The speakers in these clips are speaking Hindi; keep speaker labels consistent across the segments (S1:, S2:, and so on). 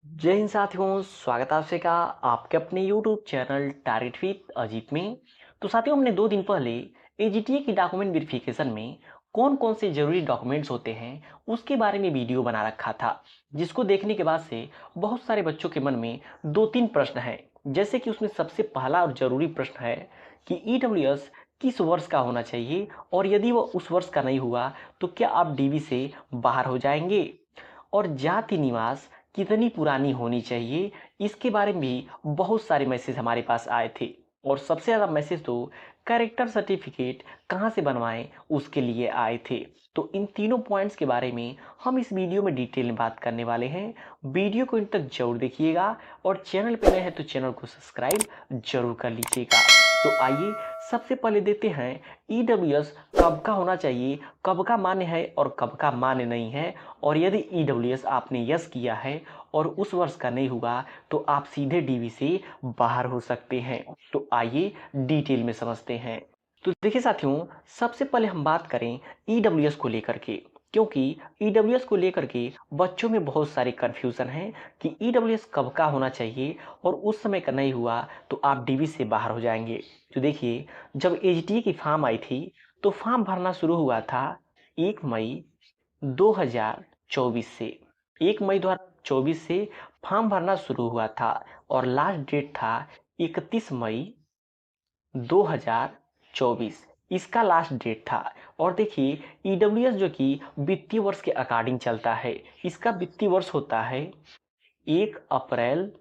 S1: जय हिंद साथियों, स्वागत है आप सभी का आपके अपने YouTube channel target with Ajit में। तो साथियों, हमने 2 दिन पहले एजीटीए की डॉक्यूमेंट वेरिफिकेशन में कौन कौन से जरूरी डॉक्यूमेंट्स होते हैं उसके बारे में वीडियो बना रखा था, जिसको देखने के बाद से बहुत सारे बच्चों के मन में 2-3 प्रश्न हैं। जैसे कि उसमें सबसे पहला और जरूरी प्रश्न है कि ईडब्ल्यूएस किस वर्ष का होना चाहिए, और यदि वो उस वर्ष का नहीं हुआ तो क्या आप डीवी से बाहर हो जाएंगे। और जाति निवास कितनी पुरानी होनी चाहिए, इसके बारे में भी बहुत सारे मैसेज हमारे पास आए थे। और सबसे ज़्यादा मैसेज तो कैरेक्टर सर्टिफिकेट कहाँ से बनवाएं उसके लिए आए थे। तो इन तीनों पॉइंट्स के बारे में हम इस वीडियो में डिटेल में बात करने वाले हैं। वीडियो को इन तक जरूर देखिएगा, और चैनल पे नए हैं तो चैनल को सब्सक्राइब जरूर कर लीजिएगा। तो आइए सबसे पहले देते हैं ईडब्ल्यूएस कब का होना चाहिए, कब का मान्य है और कब का मान्य नहीं है। और यदि ईडब्ल्यूएस आपने यस किया है और उस वर्ष का नहीं हुआ तो आप सीधे डीवी से बाहर हो सकते हैं। तो आइए डिटेल में समझते हैं। तो देखिए साथियों, सबसे पहले हम बात करें ईडब्ल्यूएस को लेकर के, क्योंकि ईडब्ल्यूएस को लेकर के बच्चों में बहुत सारे कन्फ्यूज़न हैं कि ईडब्ल्यूएस कब का होना चाहिए और उस समय का नहीं हुआ तो आप डीवी से बाहर हो जाएंगे। तो देखिए, जब एचटीए की फॉर्म आई थी तो फॉर्म भरना शुरू हुआ था 1 मई 2024 से। 1 मई 2024 से फॉर्म भरना शुरू हुआ था और लास्ट डेट था 31 मई 2024, इसका लास्ट डेट था। और देखिए, ईडब्ल्यूएस जो कि वित्तीय वर्ष के अकॉर्डिंग चलता है, इसका वित्तीय वर्ष होता है 1 अप्रैल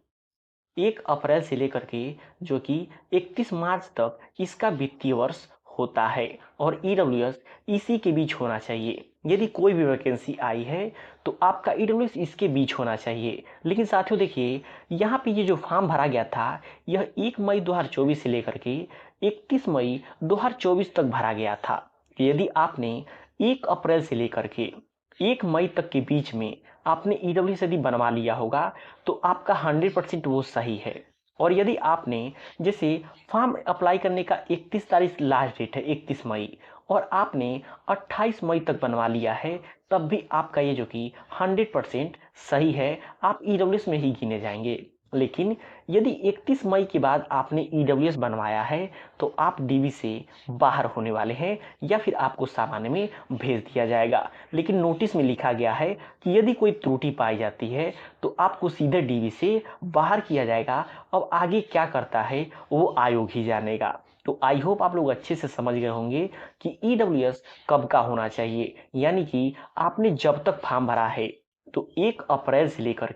S1: 1 अप्रैल से लेकर के जो कि 31 मार्च तक इसका वित्तीय वर्ष होता है। और ईडब्ल्यूएस इसी के बीच होना चाहिए। यदि कोई भी वैकेंसी आई है तो आपका ईडब्ल्यूएस इसके बीच होना चाहिए। लेकिन साथियों देखिए, यहाँ पे ये जो फॉर्म भरा गया था यह 1 मई 2024 से लेकर के 31 मई 2024 तक भरा गया था। यदि आपने 1 अप्रैल से लेकर के 1 मई तक के बीच में आपने ईडब्ल्यूएस यदि बनवा लिया होगा तो आपका 100% वो सही है। और यदि आपने जैसे फॉर्म अप्लाई करने का 31 तारीख लास्ट डेट है, 31 मई, और आपने 28 मई तक बनवा लिया है, तब भी आपका ये जो कि 100% सही है, आप ईडब्ल्यूएस में ही गिने जाएंगे। लेकिन यदि 31 मई के बाद आपने ईडब्ल्यूएस बनवाया है तो आप डीवी से बाहर होने वाले हैं, या फिर आपको सामान्य में भेज दिया जाएगा। लेकिन नोटिस में लिखा गया है कि यदि कोई त्रुटि पाई जाती है तो आपको सीधे डीवी से बाहर किया जाएगा। अब आगे क्या करता है वो आयोग ही जानेगा। तो आई होप आप लोग अच्छे से समझ गए होंगे कि ईडब्ल्यूएस कब का होना चाहिए। यानी कि आपने जब तक फॉर्म भरा है तो 1 अप्रैल से लेकर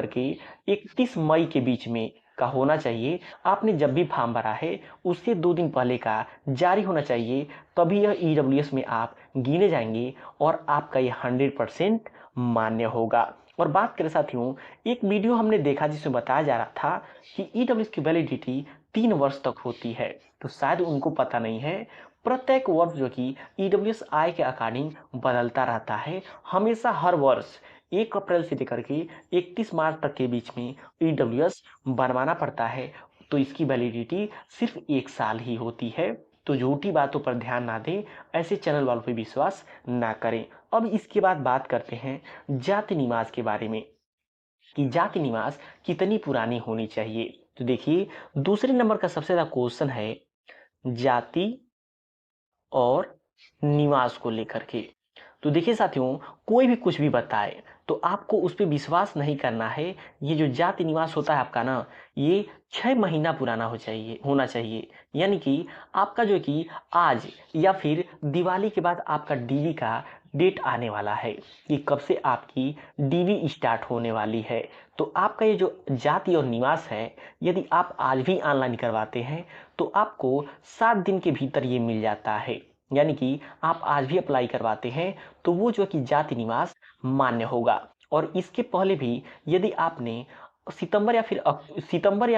S1: के 31 मई के बीच में का होना चाहिए। आपने जब भी फॉर्म भरा है उससे 2 दिन पहले का जारी होना चाहिए, तभी यह ईडब्ल्यूएस में आप गिने जाएंगे और आपका ये 100% मान्य होगा। और बात करें साथियों, एक वीडियो हमने देखा जिसमें बताया जा रहा था कि ईडब्ल्यूएस की वैलिडिटी 3 वर्ष तक होती है। तो शायद उनको पता नहीं है, प्रत्येक वर्ष जो कि ईडब्ल्यूएस आय के अकॉर्डिंग बदलता रहता है। हमेशा हर वर्ष 1 अप्रैल से लेकर के 31 मार्च तक के बीच में ईडब्ल्यूएस बनवाना पड़ता है। तो इसकी वैलिडिटी सिर्फ 1 साल ही होती है। तो झूठी बातों पर ध्यान ना दें, ऐसे चैनल वालों पर विश्वास ना करें। अब इसके बाद बात करते हैं जाति निवास के बारे में कि जाति निवास कितनी पुरानी होनी चाहिए। तो देखिए, दूसरे नंबर का सबसे ज़्यादा क्वेश्चन है जाति और निवास को लेकर के। तो देखिए साथियों, कोई भी कुछ भी बताए तो आपको उस पे विश्वास नहीं करना है। ये जो जाति निवास होता है आपका ना, ये 6 महीना पुराना होना चाहिए। यानी कि आपका जो कि आज या फिर दिवाली के बाद आपका डीवी का डेट आने वाला है कि कब से आपकी डीवी स्टार्ट होने वाली है। तो आपका ये जो जाति और निवास है, यदि आप आज भी ऑनलाइन करवाते हैं तो आपको 7 दिन के भीतर ये मिल जाता है। यानी कि आप आज भी अप्लाई करवाते हैं तो वो जो कि जाति निवास मान्य होगा। और इसके पहले भी यदि आपने सितंबर या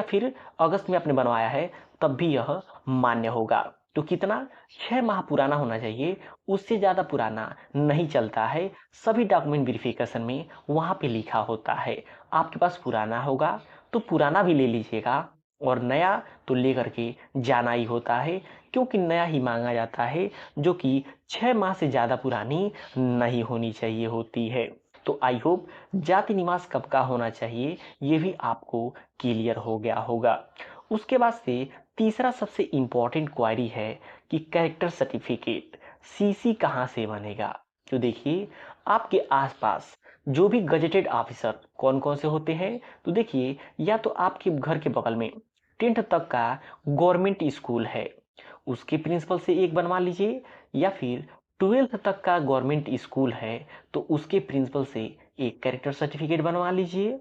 S1: फिर अगस्त में आपने बनवाया है तब भी यह मान्य होगा। तो कितना, 6 माह पुराना होना चाहिए, उससे ज़्यादा पुराना नहीं चलता है। सभी डॉक्यूमेंट वेरिफिकेशन में वहाँ पे लिखा होता है। आपके पास पुराना होगा तो पुराना भी ले लीजिएगा, और नया तो लेकर के जाना ही होता है, क्योंकि नया ही मांगा जाता है जो कि 6 माह से ज़्यादा पुरानी नहीं होनी चाहिए होती है। तो आई होप जाति निवास कब का होना चाहिए ये भी आपको क्लियर हो गया होगा। उसके बाद से तीसरा सबसे इम्पॉर्टेंट क्वेरी है कि कैरेक्टर सर्टिफिकेट सीसी कहाँ से बनेगा। तो देखिए आपके आसपास जो भी गजेटेड ऑफिसर कौन कौन से होते हैं, तो देखिए या तो आपके घर के बगल में 10th तक का गवर्नमेंट स्कूल है, उसके प्रिंसिपल से एक बनवा लीजिए, या फिर 12th तक का गवर्नमेंट स्कूल है तो उसके प्रिंसिपल से एक कैरेक्टर सर्टिफिकेट बनवा लीजिए।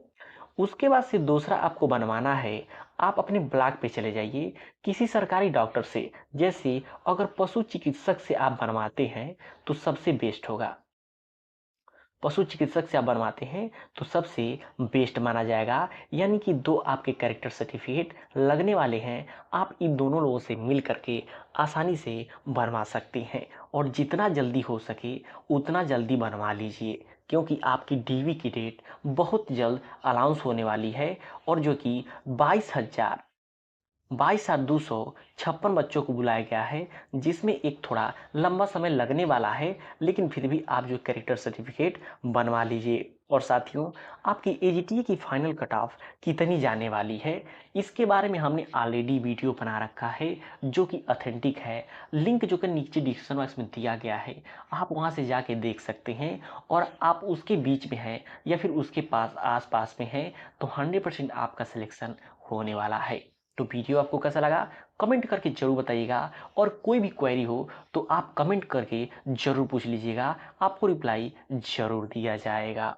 S1: उसके बाद से दूसरा आपको बनवाना है, आप अपने ब्लॉक पे चले जाइए किसी सरकारी डॉक्टर से, जैसे अगर पशु चिकित्सक से आप बनवाते हैं तो सबसे बेस्ट होगा। पशु चिकित्सक से आप बनवाते हैं तो सबसे बेस्ट माना जाएगा। यानी कि दो आपके कैरेक्टर सर्टिफिकेट लगने वाले हैं, आप इन दोनों लोगों से मिल करके आसानी से बनवा सकते हैं, और जितना जल्दी हो सके उतना जल्दी बनवा लीजिए, क्योंकि आपकी डीवी की डेट बहुत जल्द अनाउंस होने वाली है, और जो कि 22,256 बच्चों को बुलाया गया है, जिसमें एक थोड़ा लंबा समय लगने वाला है, लेकिन फिर भी आप जो कैरेक्टर सर्टिफिकेट बनवा लीजिए। और साथियों, आपकी एजीटीए की फाइनल कट ऑफ कितनी जाने वाली है, इसके बारे में हमने ऑलरेडी वीडियो बना रखा है जो कि ऑथेंटिक है। लिंक जो कि नीचे डिस्क्रिप्शन बॉक्स में दिया गया है, आप वहां से जाके देख सकते हैं। और आप उसके बीच में हैं या फिर उसके पास आस-पास में हैं तो 100% आपका सिलेक्शन होने वाला है। तो वीडियो आपको कैसा लगा कमेंट करके जरूर बताइएगा, और कोई भी क्वेरी हो तो आप कमेंट करके जरूर पूछ लीजिएगा, आपको रिप्लाई जरूर दिया जाएगा।